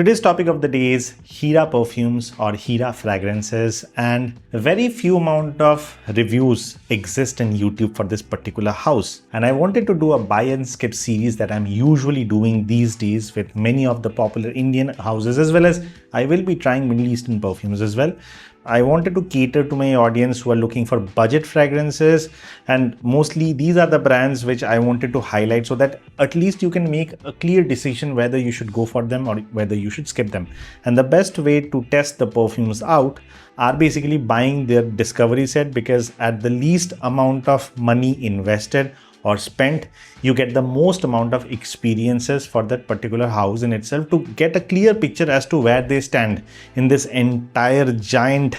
Today's topic of the day is HIRA Perfumes or HIRA Fragrances, and very few amount of reviews exist in YouTube for this particular house. And I wanted to do a buy and skip series that I'm usually doing these days with many of the popular Indian houses, as well as I will be trying Middle Eastern perfumes as well. I wanted to cater to my audience who are looking for budget fragrances, and mostly these are the brands which I wanted to highlight so that at least you can make a clear decision whether you should go for them or whether you should skip them. And the best way to test the perfumes out are basically buying their discovery set, because at the least amount of money invested or spent, you get the most amount of experiences for that particular house in itself to get a clear picture as to where they stand in this entire giant,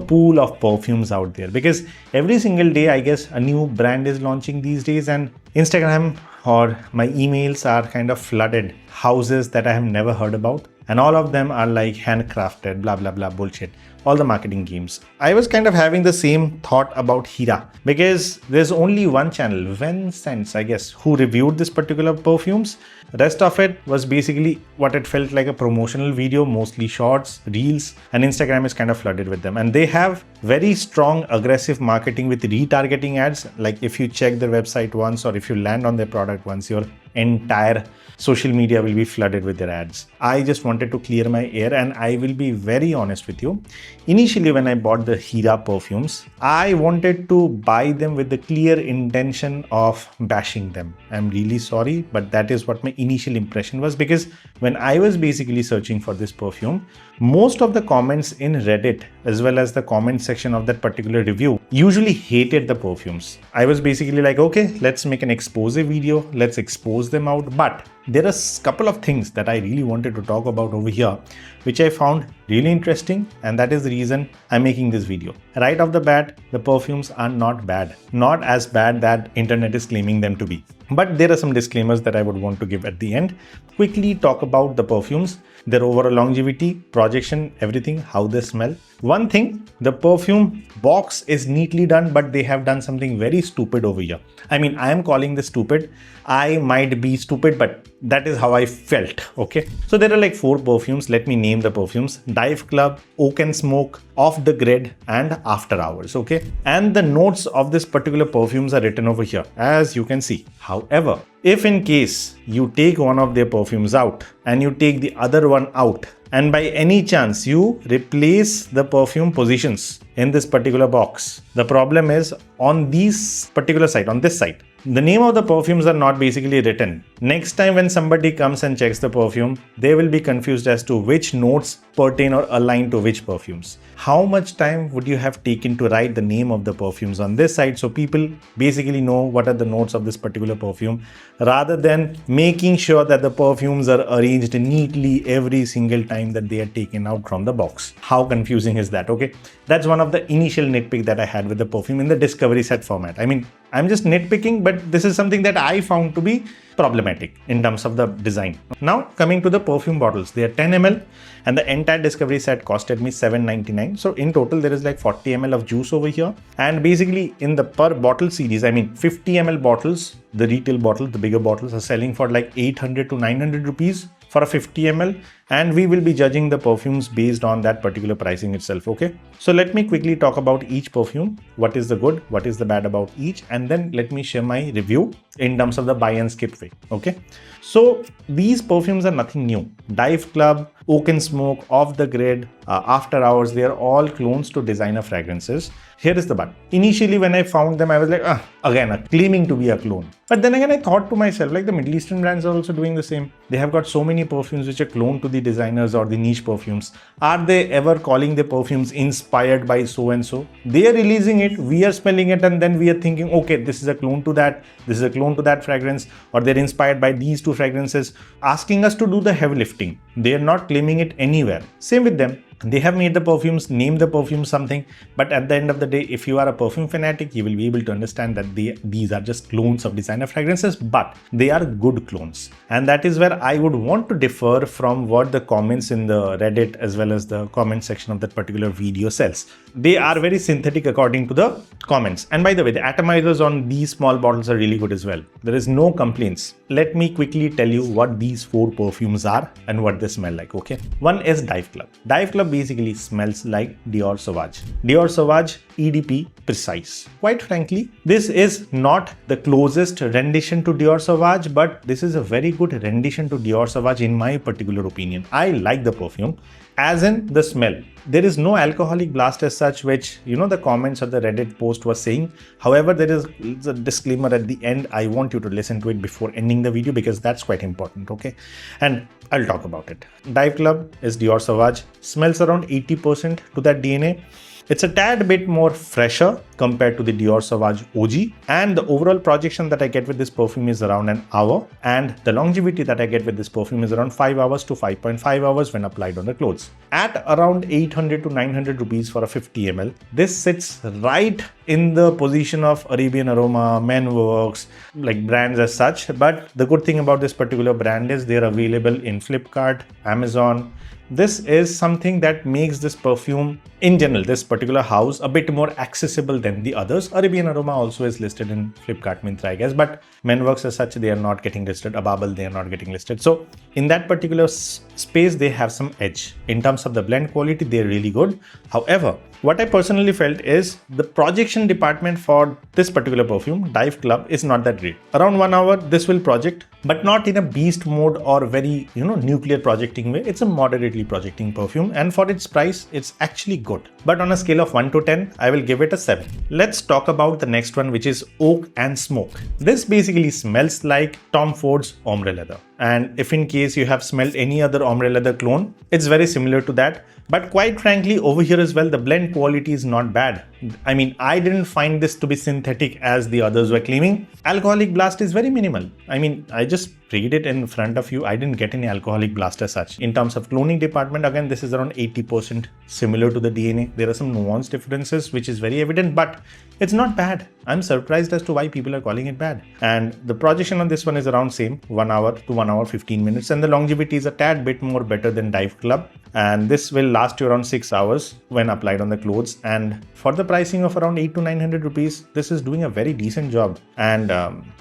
pool of perfumes out there. Because every single day, I guess a new brand is launching these days, and Instagram or my emails are kind of flooded houses that I have never heard about. And all of them are like handcrafted, blah, blah, blah bullshit. All the marketing games. I was kind of having the same thought about HIRA, because there's only one channel, Sense, I guess, who reviewed this particular perfumes. The rest of it was basically what it felt like a promotional video, mostly shorts, reels, and Instagram is kind of flooded with them. And they have very strong, aggressive marketing with retargeting ads. Like if you check their website once, or if you land on their product once, your entire social media will be flooded with their ads. I just wanted to clear my air, and I will be very honest with you. Initially, when I bought the HIRA perfumes, I wanted to buy them with the clear intention of bashing them. I'm really sorry, but that is what my initial impression was, because when I was basically searching for this perfume, most of the comments in Reddit as well as the comment section of that particular review usually hated the perfumes. I was basically like, okay, let's make an expose video, let's expose them out. But there are a couple of things that I really wanted to talk about over here, which I found really interesting, and that is the reason I'm making this video. Right off the bat, the perfumes are not bad. Not as bad that internet is claiming them to be. But there are some disclaimers that I would want to give at the end. Quickly talk about the perfumes, their overall longevity, projection, everything, how they smell. One thing, the perfume box is neatly done, but they have done something very stupid over here. I mean, I am calling this stupid. I might be stupid, but that is how I felt, okay? So there are like 4 perfumes. Let me name the perfumes. Dive Club, Oak and Smoke, Off the Grid, and After Hours, okay? And the notes of this particular perfumes are written over here, as you can see. However, if in case you take one of their perfumes out and you take the other one out, and by any chance you replace the perfume positions in this particular box, the problem is on this particular side, on this side, the name of the perfumes are not basically written. Next time when somebody comes and checks the perfume, they will be confused as to which notes pertain or align to which perfumes. How much time would you have taken to write the name of the perfumes on this side so people basically know what are the notes of this particular perfume, rather than making sure that the perfumes are arranged neatly every single time that they are taken out from the box? How confusing is that, okay? That's one of the initial nitpick that I had with the perfume in the discovery set format. I mean, I'm just nitpicking, but this is something that I found to be problematic in terms of the design. Now, coming to the perfume bottles, they are 10 ml and the entire discovery set costed me $7.99. So in total, there is like 40 ml of juice over here. And basically in the per bottle series, I mean 50 ml bottles, the retail bottles, the bigger bottles are selling for like 800 to 900 rupees for a 50 ml, and we will be judging the perfumes based on that particular pricing itself, okay? So let me quickly talk about each perfume, what is the good, what is the bad about each, and then let me share my review in terms of the buy and skip way, okay? So these perfumes are nothing new. Dive Club, Oak and Smoke, Off the Grid, After Hours, they are all clones to designer fragrances. Here is the but. Initially, when I found them, I was like, again, claiming to be a clone. But then again, I thought to myself, like the Middle Eastern brands are also doing the same. They have got so many perfumes which are cloned to the designers or the niche perfumes. Are they ever calling their perfumes inspired by so-and-so? They are releasing it, we are smelling it, and then we are thinking, okay, this is a clone to that, this is a clone to that fragrance, or they're inspired by these 2 fragrances, asking us to do the heavy lifting. They are not claiming it anywhere. Same with them. They have made the perfumes, named the perfume something, but at the end of the day, if you are a perfume fanatic, you will be able to understand that these are just clones of designer fragrances, but they are good clones. And that is where I would want to differ from what the comments in the Reddit as well as the comment section of that particular video says. They are very synthetic according to the comments. And by the way, the atomizers on these small bottles are really good as well. There is no complaints. Let me quickly tell you what these 4 perfumes are and what they smell like, okay? One is Dive Club. Dive Club basically smells like Dior Sauvage. Dior Sauvage EDP Precise. Quite frankly, this is not the closest rendition to Dior Sauvage, but this is a very good rendition to Dior Sauvage in my particular opinion. I like the perfume, as in the smell. There is no alcoholic blast as such, which, you know, the comments of the Reddit post was saying. However, there is a disclaimer at the end. I want you to listen to it before ending the video because that's quite important, okay? And I'll talk about it. Dive Club is Dior Sauvage, smells around 80% to that DNA. It's a tad bit more fresher compared to the Dior Sauvage OG, and the overall projection that I get with this perfume is around an hour, and the longevity that I get with this perfume is around 5 hours to 5.5 hours when applied on the clothes. At around 800 to 900 rupees for a 50 ml, this sits right in the position of Arabian Aroma, Menworks, like brands as such. But the good thing about this particular brand is they're available in Flipkart, Amazon. This is something that makes this perfume, in general, this particular house, a bit more accessible than the others. Arabian Aroma also is listed in Flipkart, Myntra, I guess, but Menworks as such, they are not getting listed. Ababel, they are not getting listed. So in that particular space, they have some edge. In terms of the blend quality, they're really good. However, what I personally felt is the projection department for this particular perfume, Dive Club, is not that great. Around 1 hour, this will project, but not in a beast mode or very, nuclear projecting way. It's a moderately projecting perfume, and for its price, it's actually good. But on a scale of 1 to 10, I will give it a 7. Let's talk about the next one, which is Oak and Smoke. This basically smells like Tom Ford's Ombré Leather. And if in case you have smelled any other Ombré Leather clone, it's very similar to that. But quite frankly, over here as well, the blend quality is not bad. I mean, I didn't find this to be synthetic as the others were claiming. Alcoholic blast is very minimal. I mean, I just sprayed it in front of you. I didn't get any alcoholic blast as such. In terms of cloning department, again, this is around 80% similar to the DNA. There are some nuanced differences, which is very evident, but it's not bad. I'm surprised as to why people are calling it bad. And the projection on this one is around same, 1 hour to 1 hour 15 minutes. And the longevity is a tad bit more better than Dive Club. And this will last you around 6 hours when applied on the clothes. And for the pricing of around 800 to 900 rupees, this is doing a very decent job. And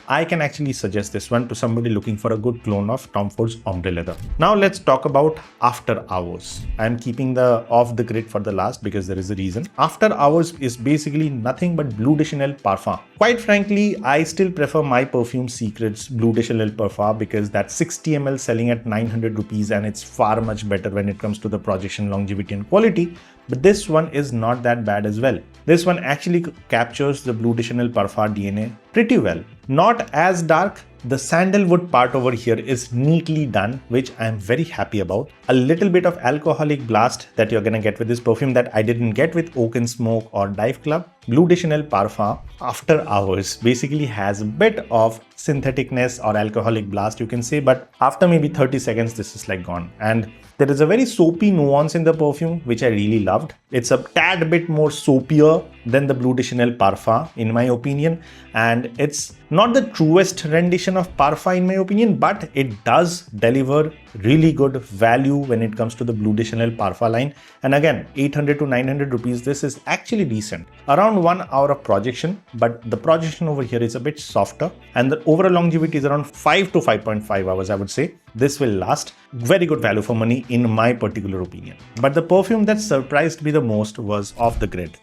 I can actually suggest this one to somebody looking for a good clone of Tom Ford's Ombré Leather. Now let's talk about After Hours. I'm keeping the off the grid for the last because there is a reason. After Hours is basically nothing but Bleu de Chanel Parfum. Quite frankly, I still prefer my Perfume Secrets Bleu de Chanel Parfum because that 60 ml selling at 900 rupees and it's far much better when it comes to the projection, longevity and quality. But this one is not that bad as well. This one actually captures the Bleu de Chanel Parfum DNA pretty well. Not as dark. The sandalwood part over here is neatly done, which I am very happy about. A little bit of alcoholic blast that you're gonna get with this perfume that I didn't get with Oak and Smoke or Dive Club. Bleu de Chanel Parfum After Hours basically has a bit of syntheticness or alcoholic blast, you can say, but after maybe 30 seconds, this is like gone. And there is a very soapy nuance in the perfume, which I really loved. It's a tad bit more soapier than the Bleu de Chanel Parfum, in my opinion. And it's not the truest rendition of Parfum, in my opinion, but it does deliver really good value when it comes to the Bleu de Chanel Parfum line. And again, 800 to 900 rupees, this is actually decent. Around 1 hour of projection, but the projection over here is a bit softer. And the overall longevity is around 5 to 5.5 hours, I would say. This will last. Very good value for money in my particular opinion. But the perfume that surprised me the most was Off the Grid.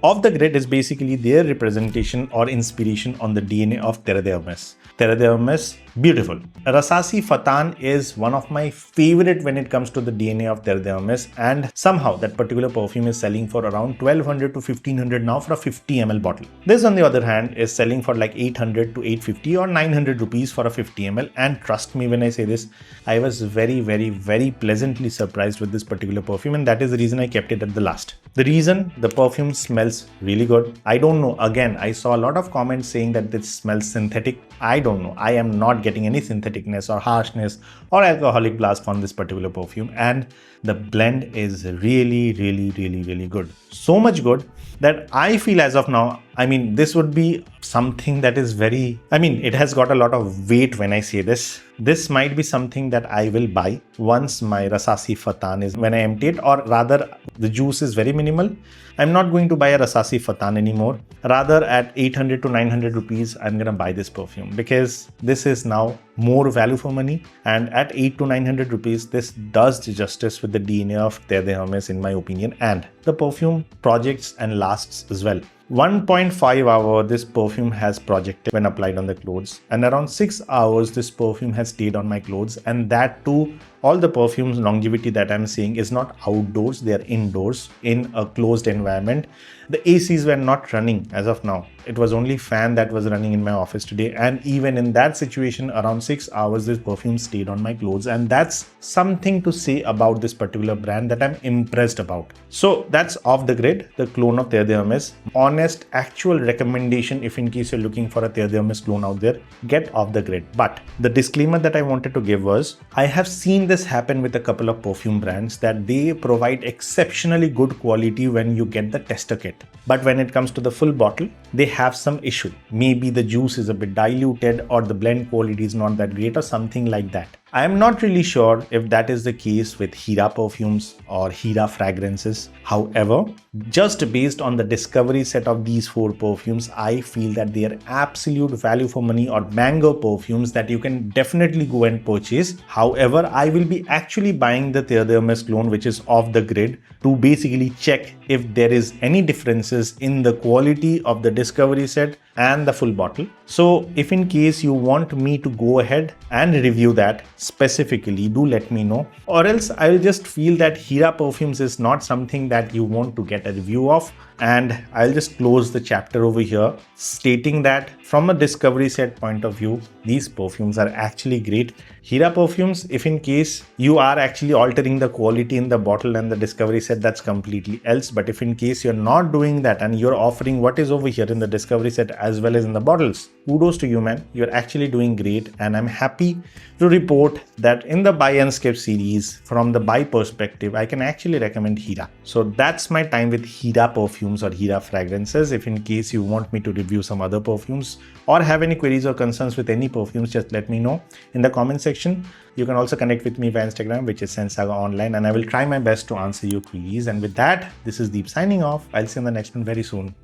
Off the Grid is basically their representation or inspiration on the DNA of Terre d'Hermès. Terre d'Hermès, beautiful. Rasasi Fatan is one of my favorite when it comes to the DNA of Terre d'Hermès, and somehow that particular perfume is selling for around 1200 to 1500 now for a 50 ml bottle. This on the other hand is selling for like 800 to 850 or 900 rupees for a 50 ml, and trust me when I say this, I was very pleasantly surprised with this particular perfume, and that is the reason I kept it at the last. The reason, the perfume smells really good. I don't know, again, I saw a lot of comments saying that this smells synthetic. I don't know. I am not not getting any syntheticness or harshness or alcoholic blast from this particular perfume. And the blend is really good. So much good that I feel as of now, I mean, this would be something that is very, I mean, it has got a lot of weight when I say this. This might be something that I will buy once my Rasasi Fatan is, when I empty it, or rather the juice is very minimal. I'm not going to buy a Rasasi Fatan anymore. Rather, at 800 to 900 rupees, I'm going to buy this perfume because this is now more value for money. And at 8 to 900 rupees, this does justice with the DNA of Terre de Hermes in my opinion. And the perfume projects and lasts as well. 1.5 hour this perfume has projected when applied on the clothes, and around 6 hours this perfume has stayed on my clothes. And that too, all the perfumes longevity that I'm seeing is not outdoors, they are indoors in a closed environment. The ACs were not running as of now. It was only fan that was running in my office today, and even in that situation, around 6 hours this perfume stayed on my clothes. And that's something to say about this particular brand that I'm impressed about. So that's Off the Grid, the clone of Terre de Hermes. Honest actual recommendation, if in case you're looking for a Terre de Hermes clone out there, get Off the Grid. But the disclaimer that I wanted to give was, I have seen this happen with a couple of perfume brands that they provide exceptionally good quality when you get the tester kit. But when it comes to the full bottle, they have some issue. Maybe the juice is a bit diluted, or the blend quality is not that great, or something like that. I am not really sure if that is the case with HIRA Perfumes or HIRA Fragrances. However, just based on the discovery set of these 4 perfumes, I feel that they are absolute value for money or banger perfumes that you can definitely go and purchase. However, I will be actually buying the Terre de Hermes clone, which is Off the Grid, to basically check if there is any differences in the quality of the discovery set and the full bottle. So if in case you want me to go ahead and review that specifically, do let me know, or else I will just feel that HIRA Perfumes is not something that you want to get a review of. And I'll just close the chapter over here, stating that from a discovery set point of view, these perfumes are actually great. HIRA Perfumes, if in case you are actually altering the quality in the bottle and the discovery set, that's completely else. But if in case you're not doing that and you're offering what is over here in the discovery set as well as in the bottles, kudos to you, man. You're actually doing great. And I'm happy to report that in the buy and skip series, from the buy perspective, I can actually recommend HIRA. So that's my time with HIRA Perfumes or HIRA Fragrances. If in case you want me to review some other perfumes or have any queries or concerns with any perfumes, just let me know in the comment section. You can also connect with me via Instagram, which is Saga Online, and I will try my best to answer your queries. And with that, this is Deep signing off. I'll see you in the next one very soon.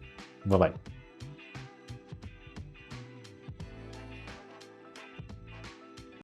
Bye-bye.